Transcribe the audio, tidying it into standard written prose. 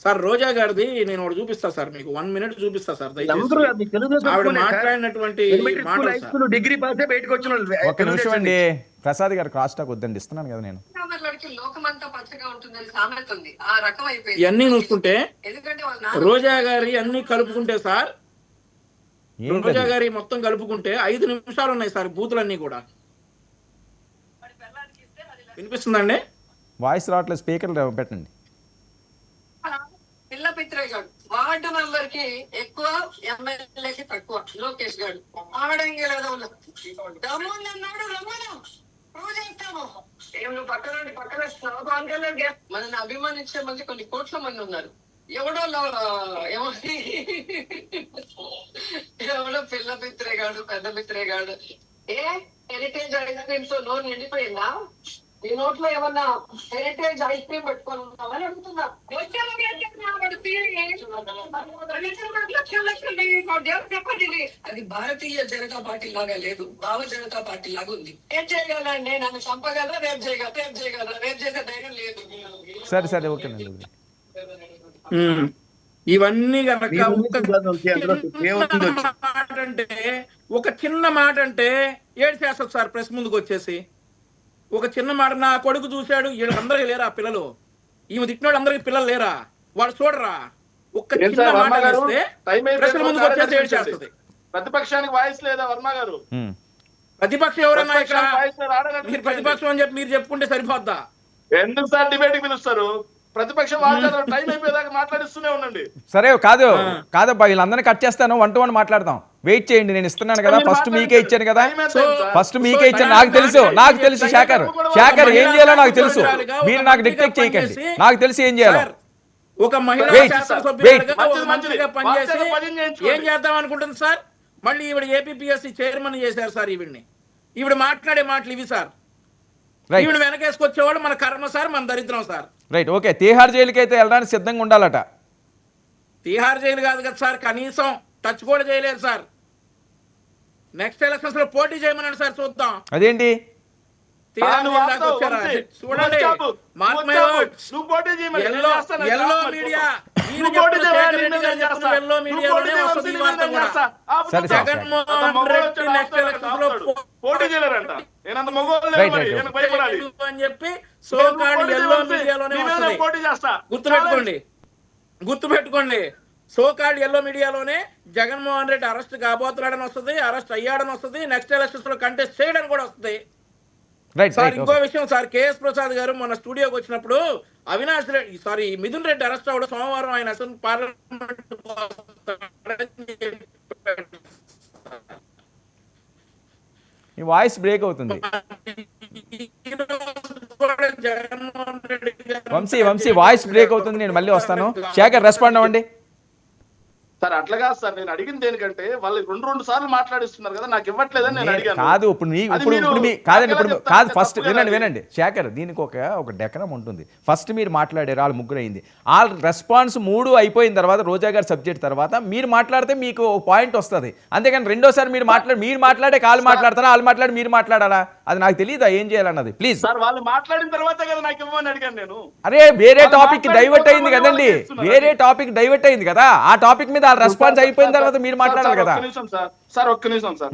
Sir రోజా గారిది నేను ఒకటి చూపిస్తా సార్, మీకు 1 minute చూపిస్తా సార్ అందరూ దయచేసి. మీ తెలుగుదేశం ఆవిడ స్కూలే సార్. మాట్లాడినటువంటి ఎలిమెంటరీ స్కూల్, మాటలు హై సార్. స్కూల్, డిగ్రీ పాసే బయటకు వచ్చిన వాళ్ళు ఒక్క నిమిషం అండి ప్రసాద్ గారు, క్రాస్ టాక్ వద్దండి, ఇస్తున్నాను కదా నేను. లోకమంతా పచ్చగా ఉంటుందని సామెత ఉంది, ఆ రకం అయిపోయింది. ఇవన్నీ చూసుకుంటే ఎందుకంటే వాళ్ళ రోజా గారి అన్ని కలుపుకుంటే సార్, ఏంటది? రోజా గారి మొత్తం కలుపుకుంటే 5 నిమిషాలు ఉన్నాయి సార్ బూతులన్నీ కూడా. వినిపిస్తుందండి? వాయిస్ రావట్లేదు, స్పీకర్ పెట్టండి. పిల్ల పిత్రయ్య గారు వార్డు మెంబర్ కి ఎక్కువ, ఎమ్మెల్యేకి తక్కువ. లోకేష్ గారు ఆడంగిలేదో దమ్మున్నాడు, రమ్మను ప్రూవ్ చేస్తాము. ఏం నువ్వు పక్కన మనల్ని అభిమానించే మంది కొన్ని కోట్ల మంది ఉన్నారు. ఎవడో ఎవడో పిల్ల పిత్రయ్య గాడు, పెద్ద పిత్రయ్య గాడు. హెరిటేజ్ ఐస్ క్రీమ్ తో నోరు నిండిపోయిందా? ఈ నోట్లో ఏమన్నా హెరిటేజ్ ఐస్ క్రీమ్ పెట్టుకొని ఉన్నామని అడుగుతున్నా. అది భారతీయ జనతా పార్టీ లాగా లేదు, భావ జనతా పార్టీ లాగా ఉంది. ఏం చేయగలండి? నన్ను చంపగలరా? రేపు చేసే ధైర్యం లేదు. సరే సరే, ఓకేనండి. ఇవన్నీ కనుక ఒక చిన్న మాట అంటే ఏడ్చేస్తారు సార్ ప్రెస్ ముందుకు వచ్చేసి. ఒక చిన్న మాట, నా కొడుకు చూశాడు, వీళ్ళందరికీ లేరా పిల్లలు? ఈమె తిట్టినోడు అందరికి పిల్లలు లేరా? వాళ్ళు చూడరా? ఒక్క చిన్న మాట వేస్తే ప్రెస్ ముందుకు వచ్చేసి ఏడ్చేస్తుంది. ప్రతిపక్షానికి వాయిస్ లేదా వర్మ గారు? ప్రతిపక్షం ఎవరన్నా ఇక్కడ? మీరు ప్రతిపక్షం అని చెప్పి మీరు చెప్పుకుంటే సరిపోద్దా? ఎందుకు సార్ డిబేట్ పిలుస్తారు? ప్రతిపక్షం వాళ్ళు టైం అయిపోయేదాకా మాట్లాడిస్తూనే ఉండండి. సరే, కాదబ్బా, వీళ్ళందరినీ కట్ చేస్తాను, 1 to 1 మాట్లాడదాం. వెయిట్ చేయండి, నేను ఇస్తున్నాను కదా, ఫస్ట్ మీకే ఇచ్చాను కదా, ఫస్ట్ మీకే ఇచ్చాను. నాకు తెలుసు శేఖర్ ఏం చేయాలో నాకు తెలుసు. మీరు నాకు డిక్టేట్ చేయకండి, నాకు తెలిసి ఏం చేయాలో. ఒక మహిళా శాసనసభ్యులుగా ఒక మంత్రిగా పనిచేసి ఏం చేద్దాం అనుకుంటుంది సార్? మళ్ళీ ఈవిడ ఏపీపీఎస్సీ చైర్మన్ చేశారు సార్. ఈవిడ మాట్లాడే మాటలు ఇవి సార్. ఈవిడ వెనకేసుకొచ్చేవాళ్ళు మన కర్మ సార్, మన దరిద్రం సార్. Right, okay. తీహార్ జైలుకి అయితే వెళ్ళడానికి సిద్ధంగా ఉండాలట. తీహార్ జైలు కాదు కదా సార్, కనీసం టచ్ కూడా చేయలేదు సార్. నెక్స్ట్ ఎలక్షన్స్ లో పోటీ చేయమన్నాడు సార్, చూద్దాం. అదేంటి? చూడండి, గుర్తుపెట్టుకోండి, సోకాల్డ్ ఎల్లో మీడియాలోనే జగన్మోహన్ రెడ్డి అరెస్ట్ కాబోతున్నాడని వస్తుంది, అరెస్ట్ అయ్యాడని వస్తుంది, నెక్స్ట్ ఎలక్షన్స్ లో కంటెస్ట్ చేయడానికి కూడా వస్తుంది సార్. ఇంకో విషయం సార్, కేఎస్ ప్రసాద్ గారు మన స్టూడియోకి వచ్చినప్పుడు అవినాష్ రెడ్డి మిథున్ రెడ్డి అరెస్ట్ అవ్వడం, సోమవారం ఆయన అసలు పార్లమెంట్ వాయిస్ బ్రేక్ అవుతుంది. వంశీ వాయిస్ బ్రేక్ అవుతుంది, నేను మళ్ళీ వస్తాను. శేఖర్ రెస్పాండ్ అవ్వండి సార్. అట్లా కాదు సార్, నేను అడిగింది దేనికంటే వాళ్ళు 2 సార్లు మాట్లాడిస్తున్నారు కదా, నాకు ఇవ్వట్లేదని నేను అడిగాను. కాదు ఫస్ట్ వినండి శేఖర్, దీనికి ఒక డెకరం ఉంటుంది. ఫస్ట్ మీరు మాట్లాడారు, వాళ్ళు ముగ్గురు అయింది. ఆ రెస్పాన్స్ 3 అయిపోయిన తర్వాత, రోజా గారి సబ్జెక్ట్ తర్వాత మీరు మాట్లాడితే మీకు ఒక పాయింట్ వస్తుంది. అంతేగాని రెండోసారి మీరు మాట్లాడే కాళ్ళు మాట్లాడతారా, వాళ్ళు మాట్లాడి మీరు మాట్లాడాలా? అది నాకు తెలియదా ఏం చేయాలన్నది. ప్లీజ్ సార్, వాళ్ళు మాట్లాడిన తర్వాత కదా నాకు ఇవ్వమని అడిగాను నేను. అరే వేరే టాపిక్ డైవర్ట్ అయింది కదండి, వేరే టాపిక్ డైవర్ట్ అయింది కదా. ఆ టాపిక్ మీద రెస్పాన్స్ అయిపోయిన తర్వాత మీరు మాట్లాడాలి కదా. ఒక్క నిమిషం సార్.